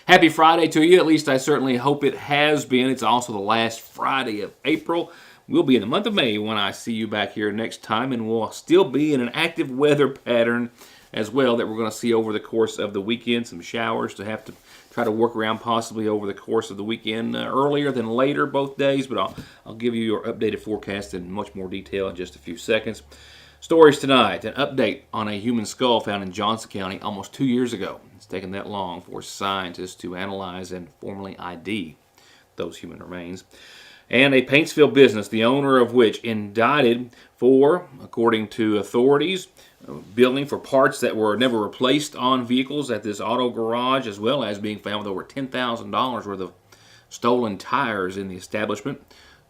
Happy Friday to you. At least I certainly hope it has been. It's also the last Friday of April. We'll be in the month of May when I see you back here next time, and we'll still be in an active weather pattern as well that we're going to see over the course of the weekend. Some showers to have to try to work around possibly over the course of the weekend, earlier than later both days, but I'll give you your updated forecast in much more detail in just a few seconds. Stories tonight, an update on a human skull found in Johnson County almost 2 years ago. It's taken that long for scientists to analyze and formally ID those human remains. And a Paintsville business, the owner of which indicted for, according to authorities, billing for parts that were never replaced on vehicles at this auto garage, as well as being found with over $10,000 worth of stolen tires in the establishment.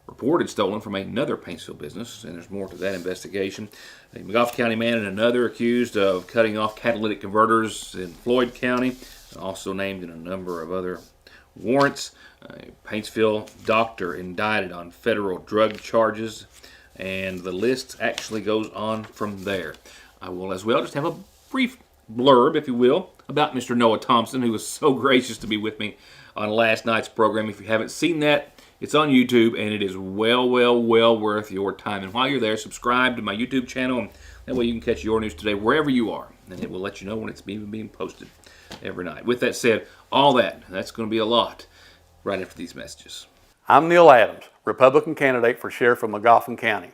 Reported stolen from another Paintsville business, and there's more to that investigation. A McGoffin County man and another accused of cutting off catalytic converters in Floyd County, also named in a number of other warrants. A Paintsville doctor indicted on federal drug charges, and the list actually goes on from there. I will as well just have a brief blurb, if you will, about Mr. Noah Thompson, who was so gracious to be with me on last night's program. If you haven't seen that, it's on YouTube, and it is well worth your time. And while you're there, subscribe to my YouTube channel, and that way you can catch your news today wherever you are, and it will let you know when it's even being posted every night. With that said, that's going to be a lot right after these messages. I'm Neil Adams, Republican candidate for Sheriff of McGoffin County.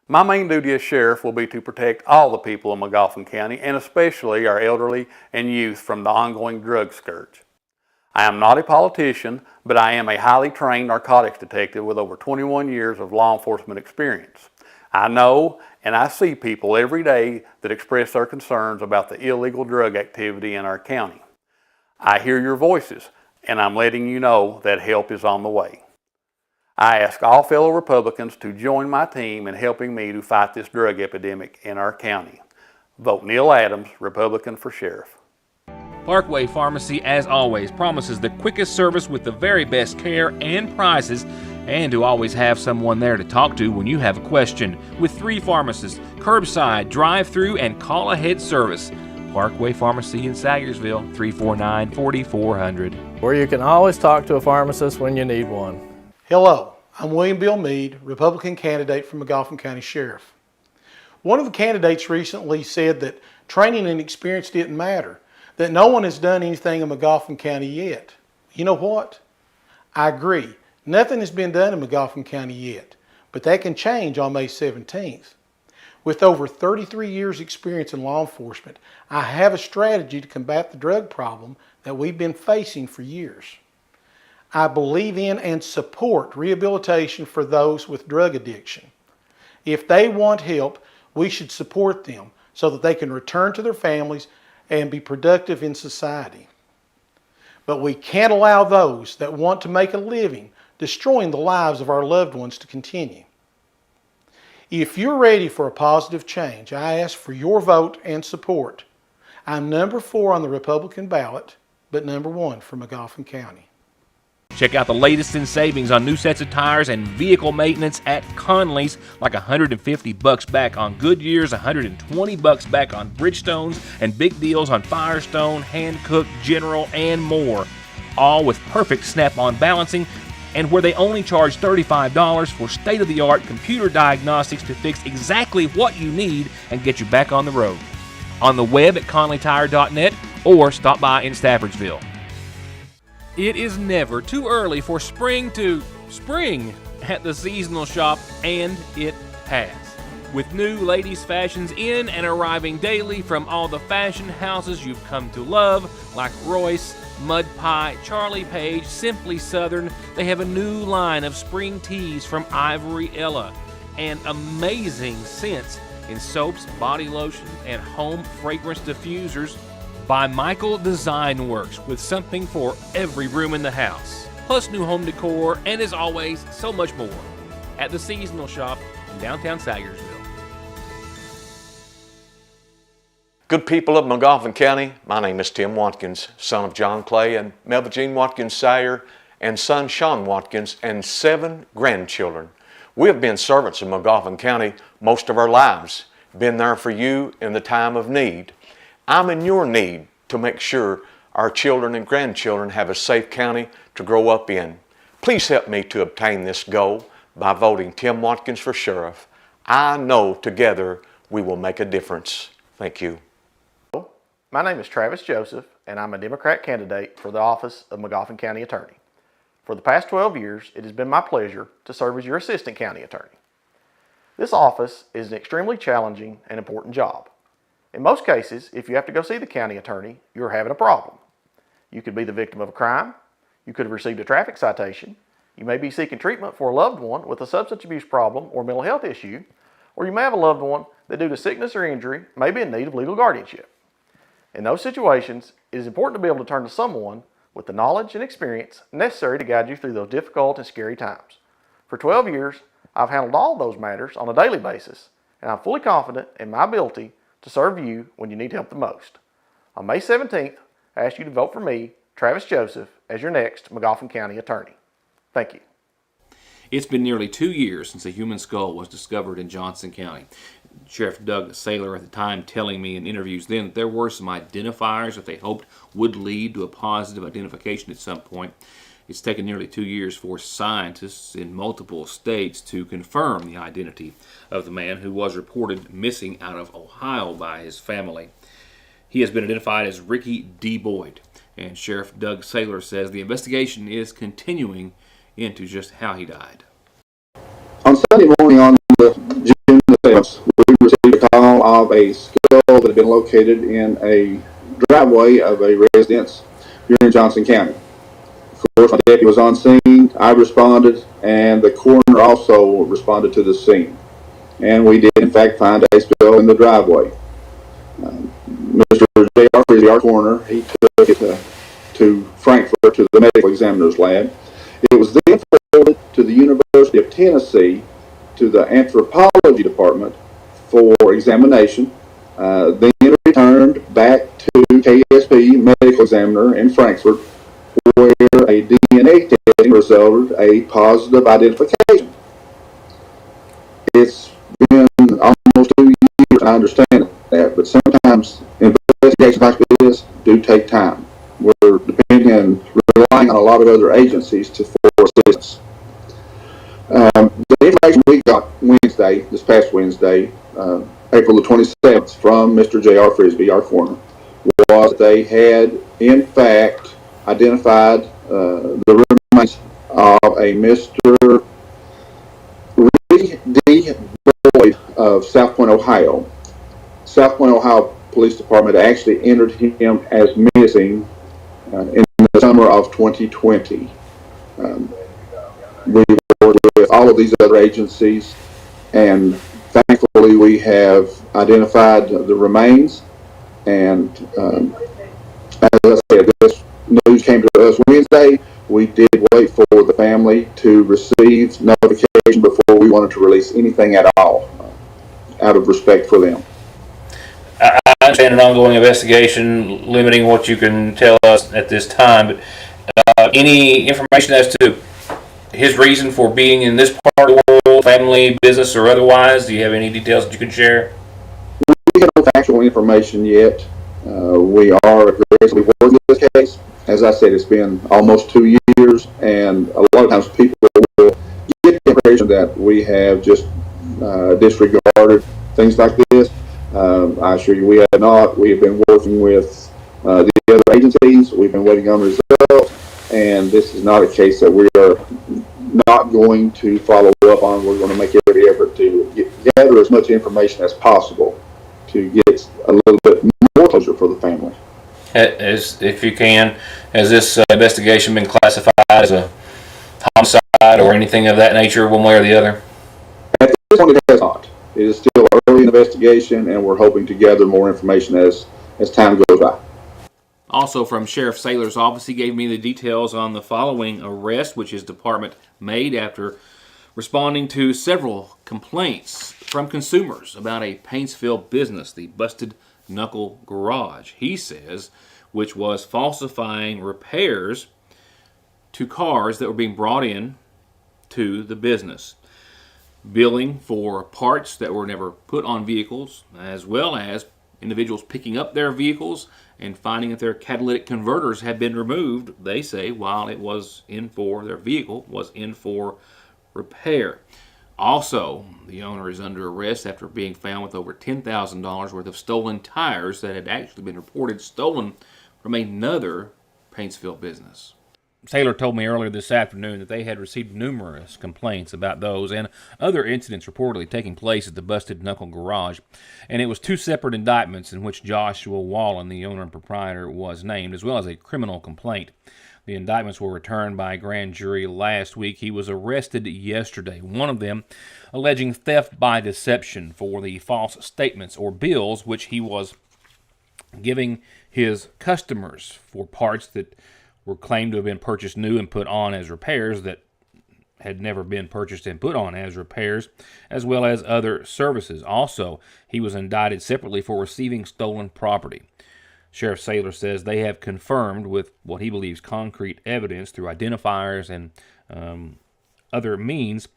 My main duty as Sheriff will be to protect all the people of McGoffin County, and especially our elderly and youth, from the ongoing drug scourge. I am not a politician, but I am a highly trained narcotics detective with over 21 years of law enforcement experience. I know and I see people every day that express their concerns about the illegal drug activity in our county. I hear your voices, and I'm letting you know that help is on the way. I ask all fellow Republicans to join my team in helping me to fight this drug epidemic in our county. Vote Neil Adams, Republican for Sheriff. Parkway Pharmacy, as always, promises the quickest service with the very best care and prices, and to always have someone there to talk to when you have a question. With 3 pharmacists, curbside, drive-through, and call-ahead service. Parkway Pharmacy in Sayersville, 349-4400. Where you can always talk to a pharmacist when you need one. Hello, I'm William Bill Meade, Republican candidate for McGoffin County Sheriff. One of the candidates recently said that training and experience didn't matter, that no one has done anything in McGoffin County yet. You know what? I agree. Nothing has been done in McGoffin County yet, but that can change on May 17th. With over 33 years experience in law enforcement, I have a strategy to combat the drug problem that we've been facing for years. I believe in and support rehabilitation for those with drug addiction. If they want help, we should support them so that they can return to their families and be productive in society. But we can't allow those that want to make a living destroying the lives of our loved ones to continue. If you're ready for a positive change, I ask for your vote and support. I'm number 4 on the Republican ballot, but number 1 for McGoffin County. Check out the latest in savings on new sets of tires and vehicle maintenance at Conley's, like $150 back on Goodyears, $120 back on Bridgestones, and big deals on Firestone, Hankook, General, and more. All with perfect snap-on balancing, and where they only charge $35 for state-of-the-art computer diagnostics to fix exactly what you need and get you back on the road. On the web at conleytire.net or stop by in Staffordsville. It is never too early for spring to spring at the seasonal shop, and it has. With new ladies' fashions in and arriving daily from all the fashion houses you've come to love, like Royce, Mud Pie, Charlie Page, Simply Southern, they have a new line of spring tees from Ivory Ella, and amazing scents in soaps, body lotions, and home fragrance diffusers by Michael Design Works, with something for every room in the house. Plus new home decor, and as always, so much more at the seasonal shop in downtown Sayersville. Good people of McGoffin County, my name is Tim Watkins, son of John Clay and Melba Jean Watkins Sayer, and son Sean Watkins, and 7 grandchildren. We have been servants of McGoffin County most of our lives, been there for you in the time of need. I'm in your need to make sure our children and grandchildren have a safe county to grow up in. Please help me to obtain this goal by voting Tim Watkins for sheriff. I know together we will make a difference. Thank you. My name is Travis Joseph, and I'm a Democrat candidate for the office of Magoffin County Attorney. For the past 12 years, it has been my pleasure to serve as your Assistant County Attorney. This office is an extremely challenging and important job. In most cases, if you have to go see the county attorney, you're having a problem. You could be the victim of a crime, you could have received a traffic citation, you may be seeking treatment for a loved one with a substance abuse problem or mental health issue, or you may have a loved one that due to sickness or injury may be in need of legal guardianship. In those situations, it is important to be able to turn to someone with the knowledge and experience necessary to guide you through those difficult and scary times. For 12 years, I've handled all those matters on a daily basis, and I'm fully confident in my ability to serve you when you need help the most. On May 17th, I ask you to vote for me, Travis Joseph, as your next Magoffin County Attorney. Thank you. It's been nearly 2 years since a human skull was discovered in Johnson County. Sheriff Doug Saylor at the time telling me in interviews then that there were some identifiers that they hoped would lead to a positive identification at some point. It's taken nearly 2 years for scientists in multiple states to confirm the identity of the man who was reported missing out of Ohio by his family. He has been identified as Ricky D. Boyd, and Sheriff Doug Saylor says the investigation is continuing into just how he died. On Sunday morning on June the 7th, we received a call of a skull that had been located in a driveway of a residence here in Johnson County. Of course, my deputy was on scene, I responded, and the coroner also responded to the scene. And we did, in fact, find a skull in the driveway. Mr. J.R. Frisbee, our coroner, he took it to Frankfurt to the medical examiner's lab. It was then forwarded to the University of Tennessee to the anthropology department for examination, then returned back to KSP medical examiner in Frankfurt, where a DNA testing resulted a positive identification. It's been almost 2 years, I understand that, but sometimes investigations like this do take time. We're depending and relying on a lot of other agencies for assistance. The information we got this past Wednesday, April the 27th, from Mr. J.R. Frisbee, our coroner, was that they had, in fact, identified the remains of a Mr. Ricky D. Boyd of South Point, Ohio. South Point, Ohio Police Department actually entered him as missing in the summer of 2020. We worked with all of these other agencies, and thankfully we have identified the remains. And as I said, this news came to us Wednesday. We did wait for the family to receive notification before we wanted to release anything at all, out of respect for them. I understand an ongoing investigation limiting what you can tell us at this time, but any information as to his reason for being in this part of the world, family, business, or otherwise? Do you have any details that you can share? We have no factual information yet. We are aggressively working this case. As I said, it's been almost 2 years, and a lot of times people will get the impression that we have just disregarded things like this. I assure you we have not. We have been working with the other agencies. We've been waiting on results, and this is not a case that we are not going to follow up on. We're going to make every effort to gather as much information as possible to get a little bit more closure for the family. As if you can, has this investigation been classified as a homicide or anything of that nature, one way or the other? At this point, it has not. It is still early in the investigation, and we're hoping to gather more information as time goes by. Also from Sheriff Saylor's office, he gave me the details on the following arrest, which his department made after responding to several complaints from consumers about a Paintsville business, the Busted Knuckle Garage, he says, which was falsifying repairs to cars that were being brought in to the business, billing for parts that were never put on vehicles, as well as individuals picking up their vehicles and finding that their catalytic converters had been removed, they say, while it was in for, their vehicle was in for repair. Also, the owner is under arrest after being found with over $10,000 worth of stolen tires that had actually been reported stolen from another Paintsville business. Saylor told me earlier this afternoon that they had received numerous complaints about those and other incidents reportedly taking place at the Busted Knuckle Garage, and it was 2 separate indictments in which Joshua Wallen, the owner and proprietor, was named, as well as a criminal complaint. The indictments were returned by a grand jury last week. He was arrested yesterday, one of them alleging theft by deception for the false statements or bills which he was giving his customers for parts that were claimed to have been purchased new and put on as repairs that had never been purchased and put on as repairs, as well as other services. Also, he was indicted separately for receiving stolen property. Sheriff Saylor says they have confirmed with what he believes concrete evidence through identifiers and other means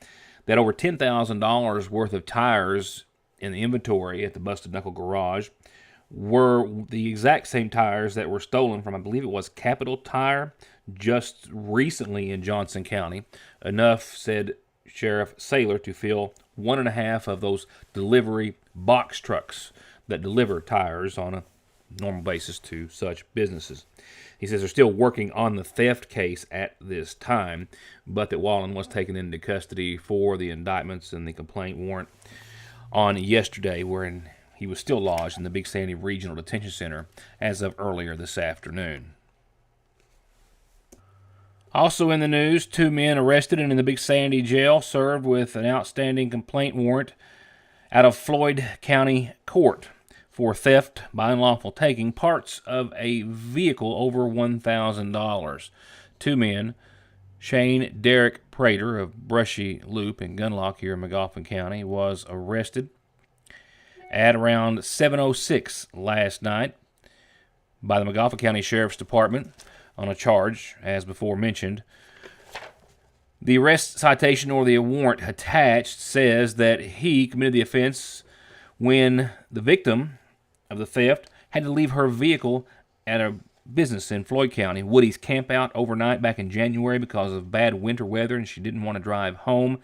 that over $10,000 worth of tires in the inventory at the Busted Knuckle Garage were the exact same tires that were stolen from, I believe it was Capital Tire, just recently in Johnson County. Enough, said Sheriff Saylor, to fill 1.5 of those delivery box trucks that deliver tires on a normal basis to such businesses. He says they're still working on the theft case at this time, but that Wallen was taken into custody for the indictments and the complaint warrant on yesterday, wherein he was still lodged in the Big Sandy Regional Detention Center as of earlier this afternoon. Also in the news, 2 men arrested and in the Big Sandy jail served with an outstanding complaint warrant out of Floyd County Court for theft by unlawful taking parts of a vehicle over $1,000. 2 men, Shane Derek Prater of Brushy Loop in Gunlock here in Magoffin County, was arrested at around 7:06 last night by the Magoffin County Sheriff's Department on a charge, as before mentioned. The arrest citation or the warrant attached says that he committed the offense when the victim of the theft had to leave her vehicle at a business in Floyd County, Woody's Campout, overnight back in January because of bad winter weather, and she didn't want to drive home.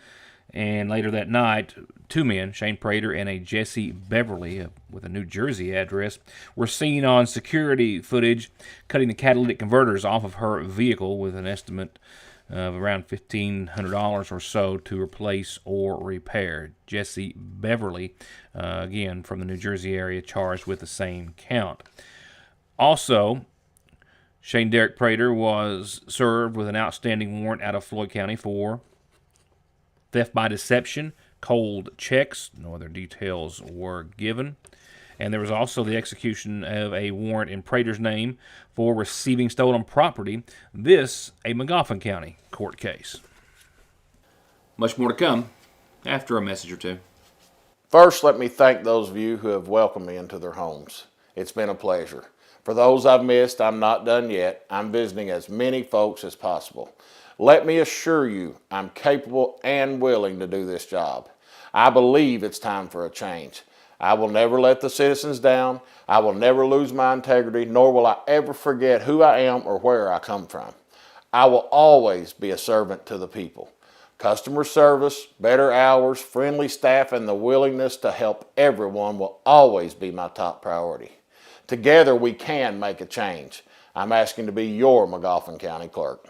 And later that night, 2 men, Shane Prater and a Jesse Beverly with a New Jersey address, were seen on security footage cutting the catalytic converters off of her vehicle with an estimate of around $1,500 or so to replace or repair. Jesse Beverly, again from the New Jersey area, charged with the same count. Also, Shane Derek Prater was served with an outstanding warrant out of Floyd County for theft by deception, cold checks. No other details were given. And there was also the execution of a warrant in Prater's name for receiving stolen property. This, a Magoffin County court case. Much more to come after a message or two. First, let me thank those of you who have welcomed me into their homes. It's been a pleasure. For those I've missed, I'm not done yet. I'm visiting as many folks as possible. Let me assure you, I'm capable and willing to do this job. I believe it's time for a change. I will never let the citizens down. I will never lose my integrity, nor will I ever forget who I am or where I come from. I will always be a servant to the people. Customer service, better hours, friendly staff, and the willingness to help everyone will always be my top priority. Together we can make a change. I'm asking to be your Magoffin County Clerk.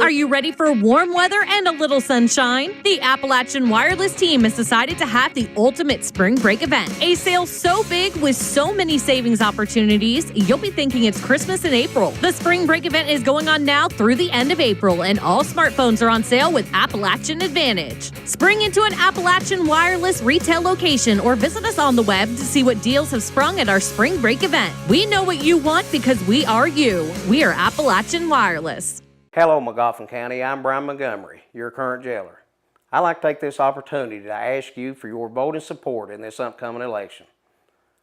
Are you ready for warm weather and a little sunshine? The Appalachian Wireless team has decided to have the ultimate spring break event. A sale so big with so many savings opportunities, you'll be thinking it's Christmas in April. The spring break event is going on now through the end of April, and all smartphones are on sale with Appalachian Advantage. Spring into an Appalachian Wireless retail location or visit us on the web to see what deals have sprung at our spring break event. We know what you want because we are you. We are Appalachian Wireless. Hello, Magoffin County. I'm Brian Montgomery, your current jailer. I'd like to take this opportunity to ask you for your vote and support in this upcoming election.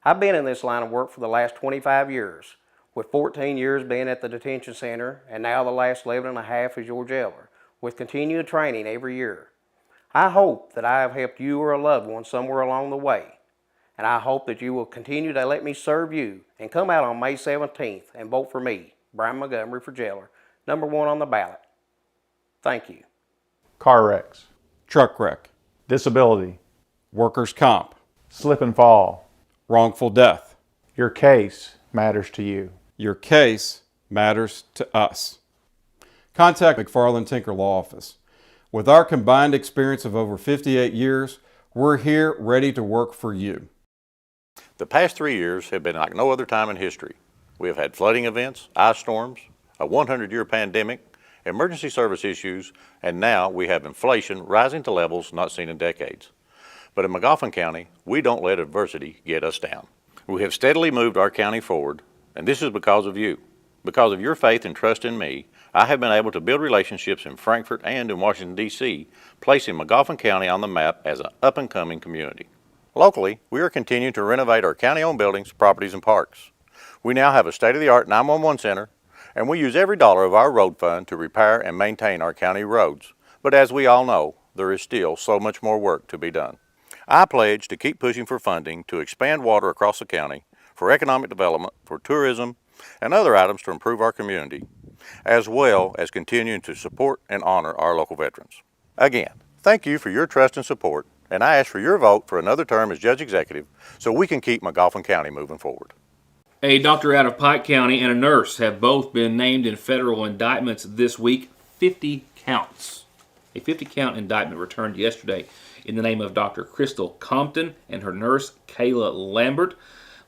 I've been in this line of work for the last 25 years, with 14 years being at the detention center and now the last 11 and a half as your jailer, with continued training every year. I hope that I have helped you or a loved one somewhere along the way, and I hope that you will continue to let me serve you and come out on May 17th and vote for me, Brian Montgomery, for jailer, number 1 on the ballot. Thank you. Car wrecks, truck wreck, disability, workers' comp, slip and fall, wrongful death. Your case matters to you. Your case matters to us. Contact McFarland Tinker Law Office. With our combined experience of over 58 years, we're here ready to work for you. The past 3 years have been like no other time in history. We have had flooding events, ice storms, a 100-year pandemic, emergency service issues, and now we have inflation rising to levels not seen in decades. But in Magoffin County, we don't let adversity get us down. We have steadily moved our county forward, and this is because of you. Because of your faith and trust in me, I have been able to build relationships in Frankfort and in Washington, D.C., placing Magoffin County on the map as an up-and-coming community. Locally, we are continuing to renovate our county-owned buildings, properties, and parks. We now have a state-of-the-art 911 center, and we use every dollar of our road fund to repair and maintain our county roads. But as we all know, there is still so much more work to be done. I pledge to keep pushing for funding to expand water across the county, for economic development, for tourism, and other items to improve our community, as well as continuing to support and honor our local veterans. Again, thank you for your trust and support, and I ask for your vote for another term as Judge Executive so we can keep Magoffin County moving forward. A doctor out of Pike County and a nurse have both been named in federal indictments this week, 50 counts. A 50-count indictment returned yesterday in the name of Dr. Crystal Compton and her nurse, Kayla Lambert.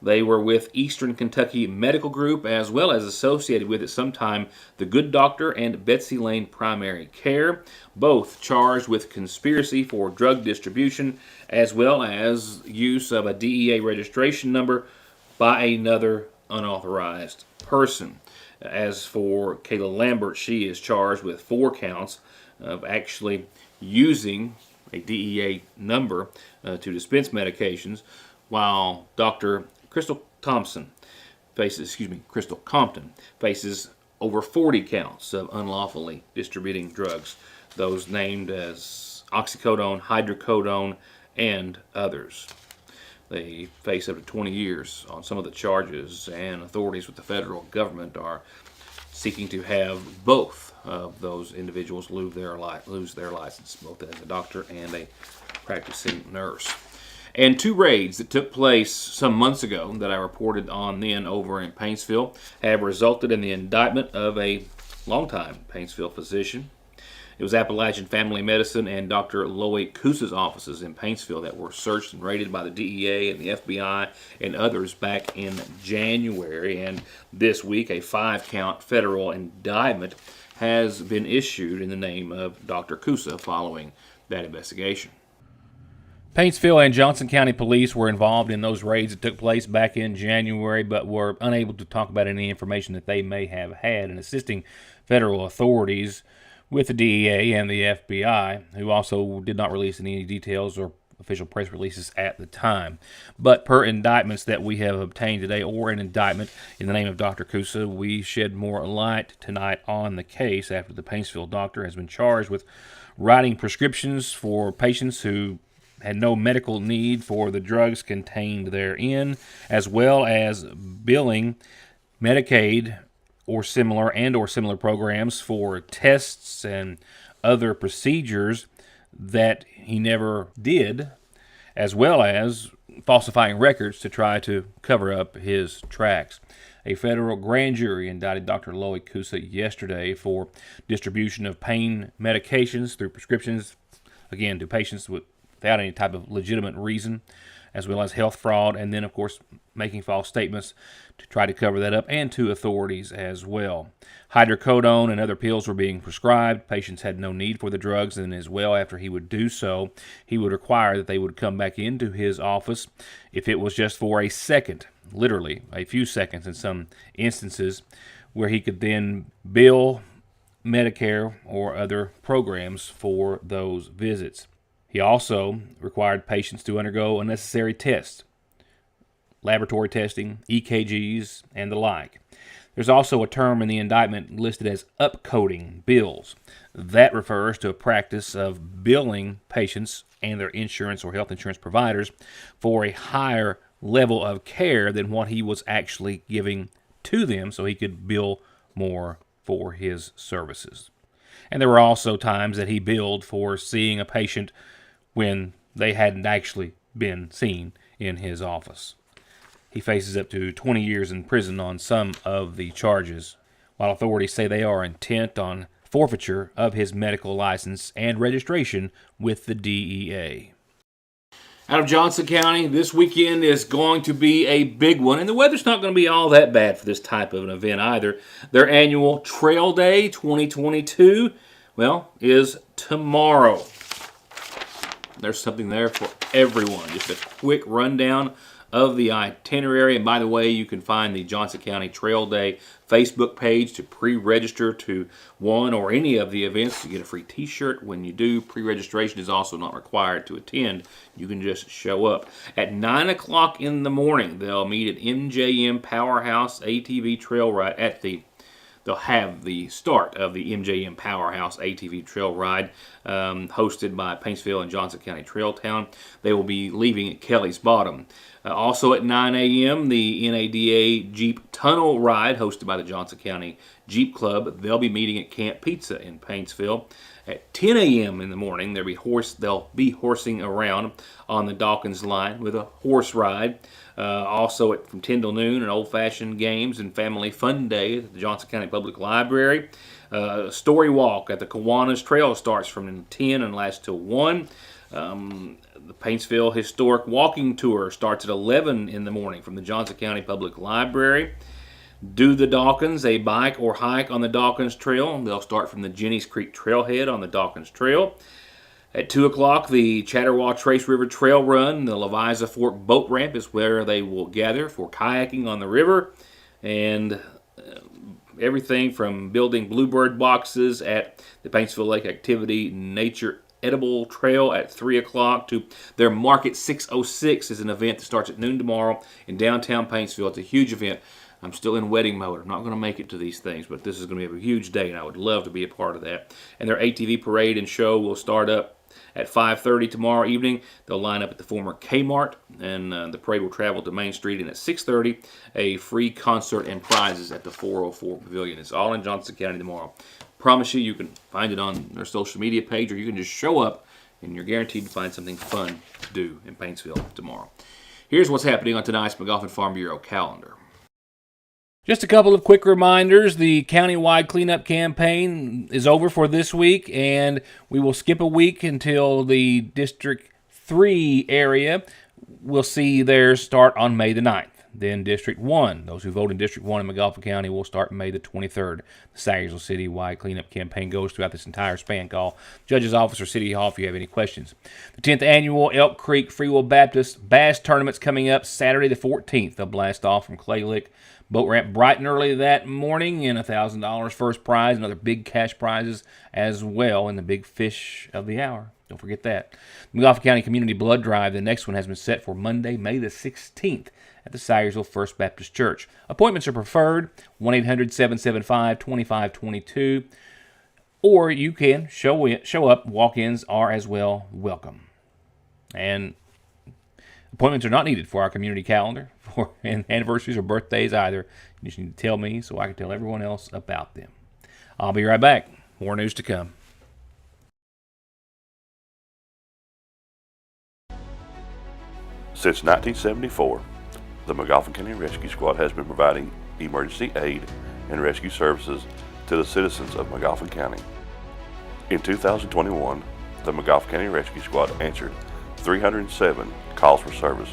They were with Eastern Kentucky Medical Group, as well as associated with at some time the Good Doctor and Betsy Lane Primary Care, both charged with conspiracy for drug distribution, as well as use of a DEA registration number by another unauthorized person. As for Kayla Lambert, she is charged with 4 counts of actually using a DEA number to dispense medications, while Dr. Crystal Compton faces over 40 counts of unlawfully distributing drugs, those named as oxycodone, hydrocodone, and others. They face up to 20 years on some of the charges, and authorities with the federal government are seeking to have both of those individuals lose their license, both as a doctor and a practicing nurse. And 2 raids that took place some months ago that I reported on then over in Paintsville have resulted in the indictment of a longtime Paintsville physician. It was Appalachian Family Medicine and Dr. Loic Kusa's offices in Paintsville that were searched and raided by the DEA and the FBI and others back in January. And this week, a 5-count federal indictment has been issued in the name of Dr. Kusa following that investigation. Paintsville and Johnson County Police were involved in those raids that took place back in January, but were unable to talk about any information that they may have had in assisting federal authorities with the DEA and the FBI, who also did not release any details or official press releases at the time. But per indictments that we have obtained today, or an indictment in the name of Dr. Kusa, we shed more light tonight on the case after the Paintsville doctor has been charged with writing prescriptions for patients who had no medical need for the drugs contained therein, as well as billing Medicaid or similar programs for tests and other procedures that he never did, as well as falsifying records to try to cover up his tracks. A federal grand jury indicted Dr. Loic Kusa yesterday for distribution of pain medications through prescriptions, again, to patients without any type of legitimate reason, as well as health fraud, and then, of course, making false statements to try to cover that up, and to authorities as well. Hydrocodone and other pills were being prescribed. Patients had no need for the drugs, and as well, after he would do so, he would require that they would come back into his office if it was just for a second, literally a few seconds in some instances, where he could then bill Medicare or other programs for those visits. He also required patients to undergo unnecessary tests, laboratory testing, EKGs, and the like. There's also a term in the indictment listed as upcoding bills. That refers to a practice of billing patients and their insurance or health insurance providers for a higher level of care than what he was actually giving to them so he could bill more for his services. And there were also times that he billed for seeing a patient when they hadn't actually been seen in his office. He faces up to 20 years in prison on some of the charges, while authorities say they are intent on forfeiture of his medical license and registration with the DEA. Out of Johnson County, this weekend is going to be a big one, and the weather's not going to be all that bad for this type of an event either. Their annual Trail Day 2022, well, is tomorrow. There's something there for everyone. Just a quick rundown of the itinerary. And by the way, you can find the Johnson County Trail Day Facebook page to pre-register to one or any of the events. You get a free t-shirt when you do. Pre-registration is also not required to attend. You can just show up. At 9 o'clock in the morning, they'll meet at MJM Powerhouse ATV Trail Ride They'll have the start of the MJM Powerhouse ATV Trail Ride hosted by Paintsville and Johnson County Trail Town. They will be leaving at Kelly's Bottom. Also at 9 a.m., the NADA Jeep Tunnel Ride hosted by the Johnson County Jeep Club. They'll be meeting at Camp Pizza in Paintsville. At 10 a.m. in the morning, they'll be horsing around on the Dawkins line with a horse ride. Also from 10 till noon, an old-fashioned games and family fun day at the Johnson County Public Library. Story walk at the Kiwanis Trail starts from 10 and lasts till 1. The Paintsville Historic Walking Tour starts at 11 in the morning from the Johnson County Public Library. Do the Dawkins, a bike or hike on the Dawkins Trail. They'll start from the Jennies Creek Trailhead on the Dawkins Trail. At 2 o'clock, the Chatterwah Trace River Trail Run. The Leviza Fork Boat Ramp is where they will gather for kayaking on the river. And everything from building bluebird boxes at the Paintsville Lake Activity Nature Edible Trail at 3 o'clock to their Market 606 is an event that starts at noon tomorrow in downtown Paintsville. It's a huge event. I'm still in wedding mode. I'm not going to make it to these things, but this is going to be a huge day, and I would love to be a part of that. And their ATV parade and show will start up at 5:30 tomorrow evening. They'll line up at the former Kmart, and the parade will travel to Main Street. And at 6:30, a free concert and prizes at the 404 Pavilion. It's all in Johnson County tomorrow. Promise you can find it on their social media page, or you can just show up, and you're guaranteed to find something fun to do in Paintsville tomorrow. Here's what's happening on tonight's McGoffin Farm Bureau calendar. Just a couple of quick reminders. The countywide cleanup campaign is over for this week, and we will skip a week until the District 3 area. We'll see theirs start on May the 9th. Then District 1, those who vote in District 1 in McGoffin County, will start May the 23rd. The Sayersville City-wide cleanup campaign goes throughout this entire span. Call Judge's Office or City Hall if you have any questions. The 10th Annual Elk Creek Free Will Baptist Bass Tournament's coming up Saturday the 14th. They'll blast off from Clay Lick Boat Ramp bright and early that morning, and $1,000 first prize and other big cash prizes as well, and the big fish of the hour. Don't forget that. McGoffin County Community Blood Drive, the next one has been set for Monday, May the 16th at the Sayersville First Baptist Church. Appointments are preferred, 1-800-775-2522, or you can show up. Walk-ins are as well welcome. And appointments are not needed for our community calendar for anniversaries or birthdays either. You just need to tell me so I can tell everyone else about them. I'll be right back. More news to come. Since 1974, the McGoffin County Rescue Squad has been providing emergency aid and rescue services to the citizens of McGoffin County. In 2021, the McGoffin County Rescue Squad answered 307 calls for service,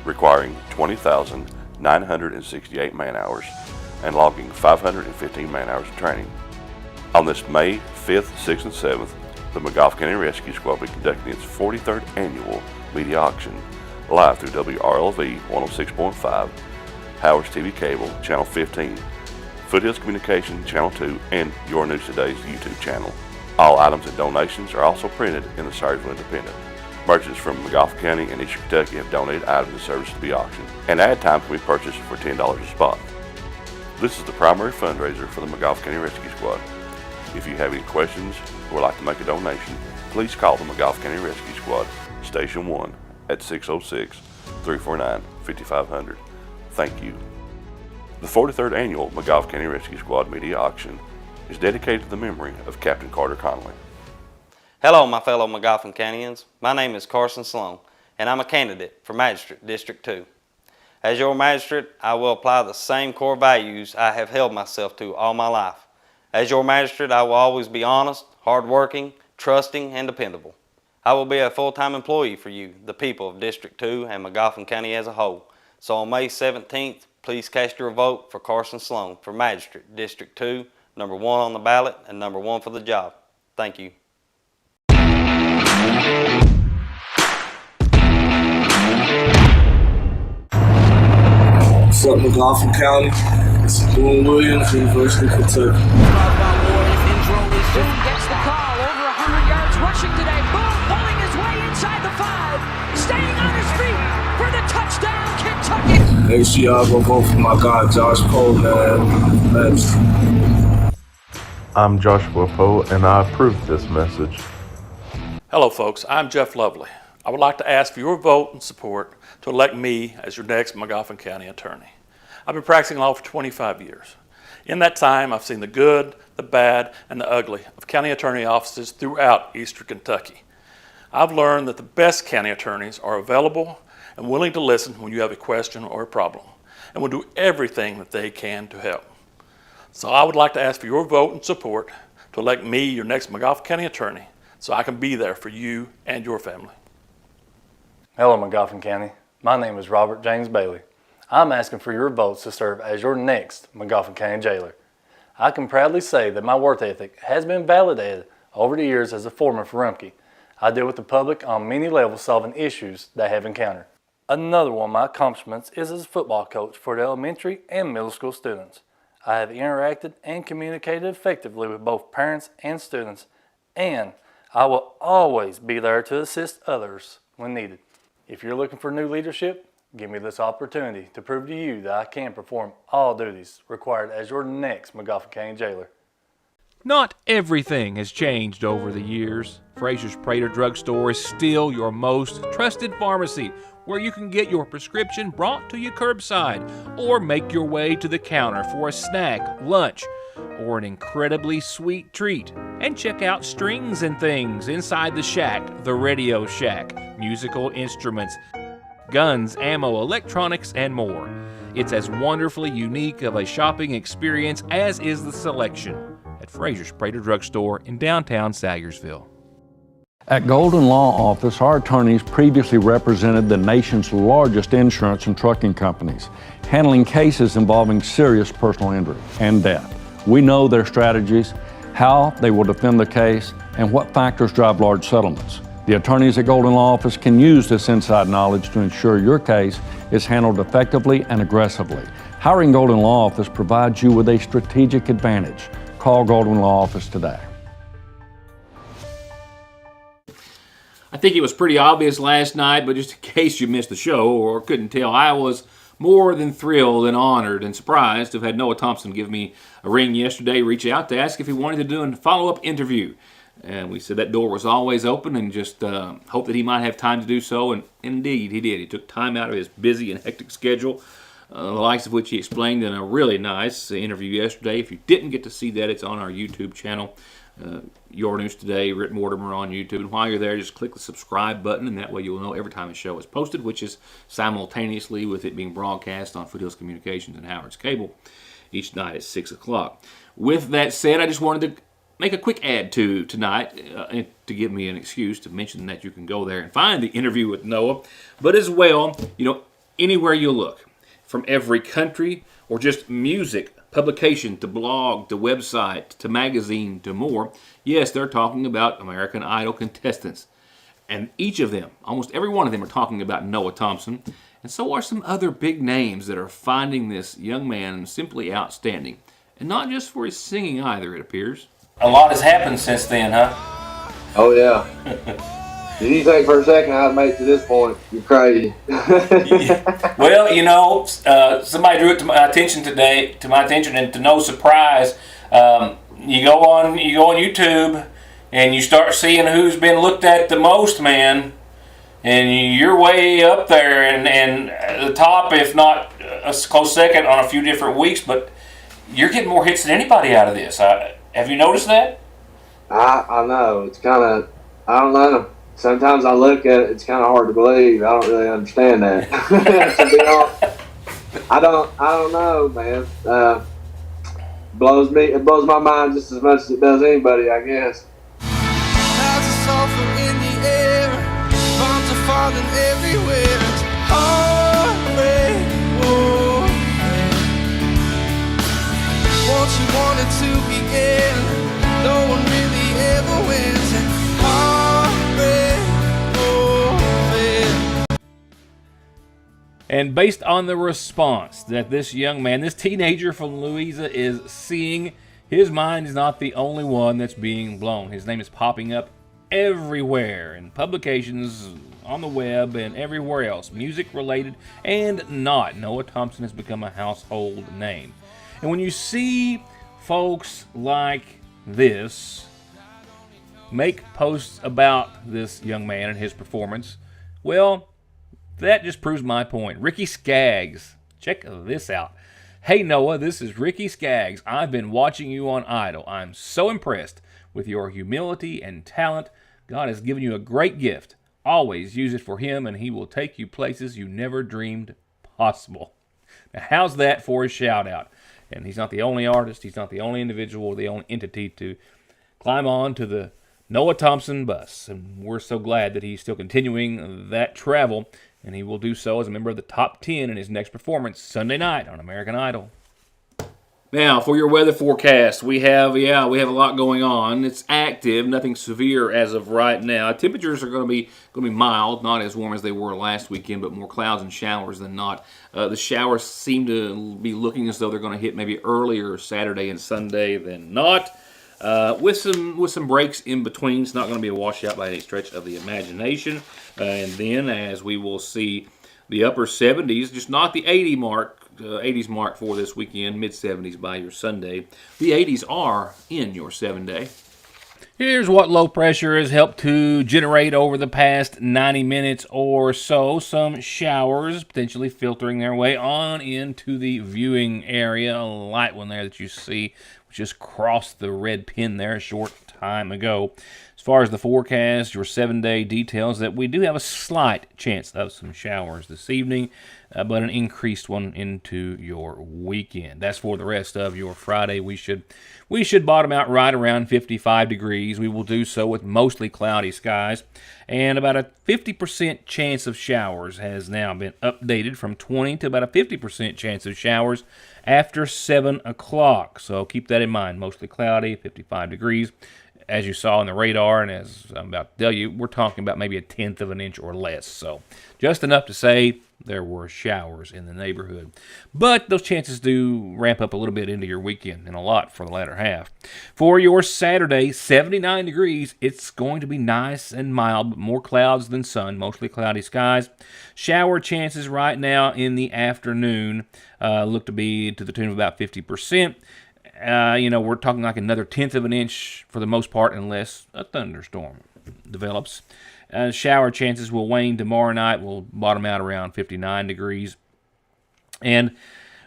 requiring 20,968 man-hours and logging 515 man-hours of training. On this May 5th, 6th, and 7th, the McGoffin County Rescue Squad will be conducting its 43rd annual media auction live through WRLV 106.5, Howard's TV Cable, Channel 15, Foothills Communication, Channel 2, and Your News Today's YouTube channel. All items and donations are also printed in the Sayersville Independent. Merchants from McGoffin County and Eastern Kentucky have donated items and services to be auctioned, and ad time can be purchased for $10 a spot. This is the primary fundraiser for the McGoffin County Rescue Squad. If you have any questions or would like to make a donation, please call the McGoffin County Rescue Squad, Station 1 at 606-349-5500. Thank you. The 43rd Annual McGoffin County Rescue Squad Media Auction is dedicated to the memory of Captain Carter Connolly. Hello, my fellow McGoffin Countyans. My name is Carson Sloan, and I'm a candidate for Magistrate District 2. As your magistrate, I will apply the same core values I have held myself to all my life. As your magistrate, I will always be honest, hardworking, trusting, and dependable. I will be a full-time employee for you, the people of District 2 and McGoffin County as a whole. So on May 17th, please cast your vote for Carson Sloan for Magistrate District 2, number 1 on the ballot and number 1 for the job. Thank you. What's up, McGoffin County? It's Boone Williams, University of Kentucky. Boone gets the call, over 100 yards rushing today. Boone pulling his way inside the 5, staying on his feet for the touchdown, Kentucky. Make sure y'all go vote for my guy, Josh Poe, man. I'm Joshua Poe, and I approve this message. Hello, folks. I'm Jeff Lovely. I would like to ask for your vote and support to elect me as your next McGoffin County attorney. I've been practicing law for 25 years. In that time, I've seen the good, the bad, and the ugly of county attorney offices throughout Eastern Kentucky. I've learned that the best county attorneys are available and willing to listen when you have a question or a problem, and will do everything that they can to help. So I would like to ask for your vote and support to elect me your next McGoffin County attorney so I can be there for you and your family. Hello, McGoffin County. My name is Robert James Bailey. I'm asking for your votes to serve as your next McGoffin County jailer. I can proudly say that my work ethic has been validated over the years as a foreman for Rumpke. I deal with the public on many levels, solving issues they have encountered. Another one of my accomplishments is as a football coach for the elementary and middle school students. I have interacted and communicated effectively with both parents and students, and I will always be there to assist others when needed. If you're looking for new leadership, give me this opportunity to prove to you that I can perform all duties required as your next McGoffin County jailer. Not everything has changed over the years. Frazier's Prater Drugstore is still your most trusted pharmacy, where you can get your prescription brought to you curbside or make your way to the counter for a snack, lunch, or an incredibly sweet treat. And check out Strings and Things inside the Shack, the Radio Shack, musical instruments, guns, ammo, electronics, and more. It's as wonderfully unique of a shopping experience as is the selection at Frazier's Prater Drugstore in downtown Salyersville. At Golden Law Office, our attorneys previously represented the nation's largest insurance and trucking companies, handling cases involving serious personal injury and death. We know their strategies, how they will defend the case, and what factors drive large settlements. The attorneys at Golden Law Office can use this inside knowledge to ensure your case is handled effectively and aggressively. Hiring Golden Law Office provides you with a strategic advantage. Call Golden Law Office today. I think it was pretty obvious last night, but just in case you missed the show or couldn't tell, I was more than thrilled and honored and surprised to have had Noah Thompson give me a ring yesterday, reach out to ask if he wanted to do a follow-up interview. And we said that door was always open and just hoped that he might have time to do so, and indeed he did. He took time out of his busy and hectic schedule, the likes of which he explained in a really nice interview yesterday. If you didn't get to see that, it's on our YouTube channel. Your News Today, Rick Mortimer on YouTube. And while you're there, just click the subscribe button, and that way you'll know every time a show is posted, which is simultaneously with it being broadcast on Foothills Communications and Howard's Cable each night at 6 o'clock. With that said, I just wanted to make a quick ad to tonight to give me an excuse to mention that you can go there and find the interview with Noah. But as well, anywhere you look, from every country or just music, publication to blog to website to magazine to more, yes, they're talking about American Idol contestants. And each of them, almost every one of them, are talking about Noah Thompson. And so are some other big names that are finding this young man simply outstanding. And not just for his singing either, it appears. A lot has happened since then, huh? Oh, yeah. Did you think for a second I'd make it to this point? You're crazy. Well, you know, somebody drew it to my attention today, and to no surprise, you go on YouTube and you start seeing who's been looked at the most, man, and you're way up there and the top, if not a close second on a few different weeks, but you're getting more hits than anybody out of this. Have you noticed that? I know. It's kind of, I don't know. Sometimes I look at it, it's kind of hard to believe. I don't really understand that. To be honest, I don't know, man. It blows my mind just as much as it does anybody, I guess. Clouds are soft in the air, bombs are falling everywhere. Won't you want it to begin? No one really ever wins. And based on the response that this young man, this teenager from Louisa is seeing, his mind is not the only one that's being blown. His name is popping up everywhere in publications, on the web, and everywhere else, music related and not. Noah Thompson has become a household name. And when you see folks like this make posts about this young man and his performance, well, that just proves my point. Ricky Skaggs, check this out. Hey Noah, this is Ricky Skaggs. I've been watching you on Idol. I'm so impressed with your humility and talent. God has given you a great gift. Always use it for Him, and He will take you places you never dreamed possible. Now, how's that for a shout out? And he's not the only artist, he's not the only individual, the only entity to climb on to the Noah Thompson bus. And we're so glad that he's still continuing that travel, and he will do so as a member of the top 10 in his next performance Sunday night on American Idol. Now, for your weather forecast, we have a lot going on. It's active, nothing severe as of right now. Temperatures are going to be mild, not as warm as they were last weekend, but more clouds and showers than not. The showers seem to be looking as though they're going to hit maybe earlier Saturday and Sunday than not, with some breaks in between. It's not going to be a washout by any stretch of the imagination. And then, as we will see, the upper 70s, just not the 80s mark for this weekend, mid-70s by your Sunday. The 80s are in your 7-day. Here's what low pressure has helped to generate over the past 90 minutes or so. Some showers potentially filtering their way on into the viewing area. A light one there that you see, which just crossed the red pin there a short time ago. As far as the forecast, your 7-day details that we do have a slight chance of some showers this evening, but an increased one into your weekend. That's for the rest of your Friday. We should bottom out right around 55 degrees. We will do so with mostly cloudy skies, and about a 50% chance of showers has now been updated from 20 to about a 50% chance of showers after 7 o'clock. So keep that in mind. Mostly cloudy, 55 degrees. As you saw in the radar, and as I'm about to tell you, we're talking about maybe 1/10 of an inch or less. So just enough to say there were showers in the neighborhood. But those chances do ramp up a little bit into your weekend, and a lot for the latter half. For your Saturday, 79 degrees. It's going to be nice and mild, but more clouds than sun, mostly cloudy skies. Shower chances right now in the afternoon look to be to the tune of about 50%. We're talking like another 1/10 of an inch for the most part, unless a thunderstorm develops. Shower chances will wane tomorrow night. We'll bottom out around 59 degrees. And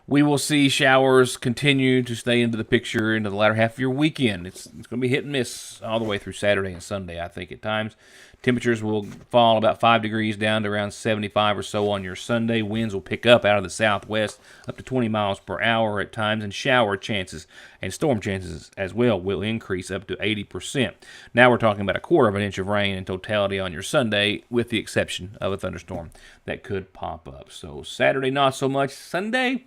we will see showers continue to stay into the picture into the latter half of your weekend. It's going to be hit and miss all the way through Saturday and Sunday, I think, at times. Temperatures will fall about 5 degrees down to around 75 or so on your Sunday. Winds will pick up out of the southwest up to 20 miles per hour at times, and shower chances and storm chances as well will increase up to 80%. Now we're talking about 1/4 of an inch of rain in totality on your Sunday, with the exception of a thunderstorm that could pop up. So Saturday, not so much. Sunday,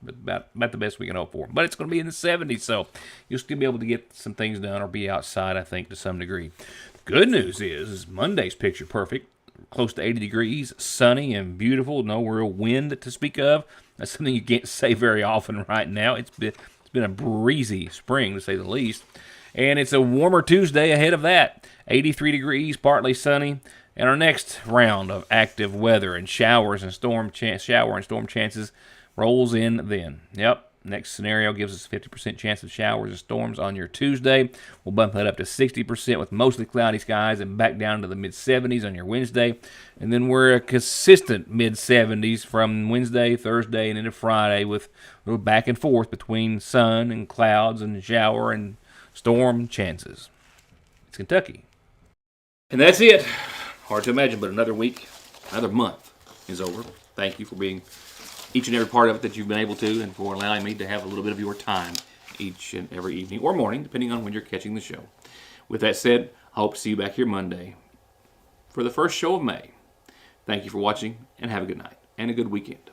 about the best we can hope for. But it's going to be in the 70s, so you'll still be able to get some things done or be outside, I think, to some degree. Good news is Monday's picture perfect. Close to 80 degrees, sunny and beautiful, no real wind to speak of. That's something you can't say very often right now. It's been a breezy spring, to say the least. And it's a warmer Tuesday ahead of that. 83 degrees, partly sunny. And our next round of active weather and showers and storm chances rolls in then. Yep. Next scenario gives us a 50% chance of showers and storms on your Tuesday. We'll bump that up to 60% with mostly cloudy skies and back down to the mid-70s on your Wednesday. And then we're a consistent mid-70s from Wednesday, Thursday, and into Friday with a little back and forth between sun and clouds and shower and storm chances. It's Kentucky. And that's it. Hard to imagine, but another week, another month is over. Thank you for being each and every part of it that you've been able to, and for allowing me to have a little bit of your time each and every evening or morning, depending on when you're catching the show. With that said, I hope to see you back here Monday for the first show of May. Thank you for watching, and have a good night and a good weekend.